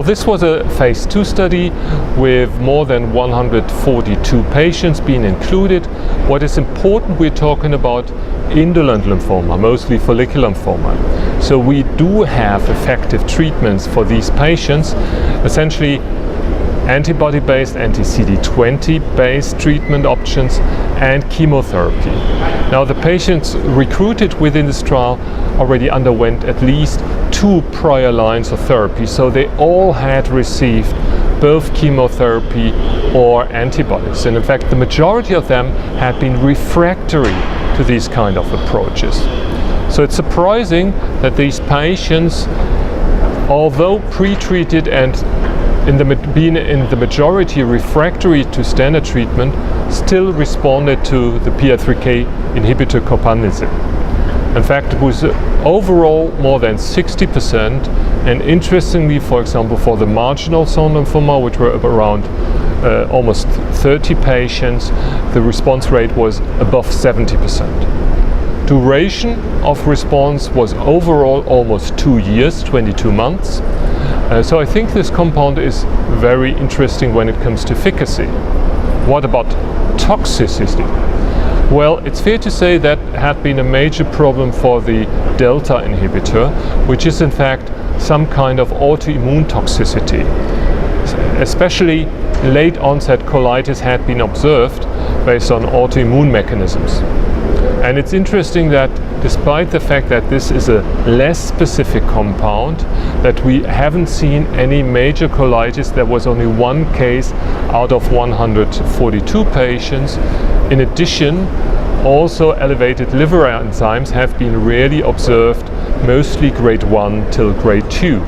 This was a phase 2 study with more than 142 patients being included. What is important, we're talking about indolent lymphoma, mostly follicular lymphoma. So we do have effective treatments for these patients, essentially antibody-based, anti-CD20-based treatment options and chemotherapy. Now the patients recruited within this trial already underwent at least 2 prior lines of therapy, so they all had received both chemotherapy or antibodies, and in fact the majority of them had been refractory to these kind of approaches. So it's surprising that these patients, although pre-treated and being in the majority refractory to standard treatment, still responded to the PI3K inhibitor Copanlisib. In fact, it was overall more than 60%, and interestingly, for example, for the marginal zone lymphoma, which were around almost 30 patients, the response rate was above 70%. Duration of response was overall almost 2 years, 22 months. So I think this compound is very interesting when it comes to efficacy. What about toxicity? Well, it's fair to say that had been a major problem for the delta inhibitor, which is in fact some kind of autoimmune toxicity. Especially late onset colitis had been observed based on autoimmune mechanisms. And it's interesting that despite the fact that this is a less specific compound, that we haven't seen any major colitis. There was only 1 case out of 142 patients. In addition, also elevated liver enzymes have been rarely observed, mostly grade 1 till grade 2.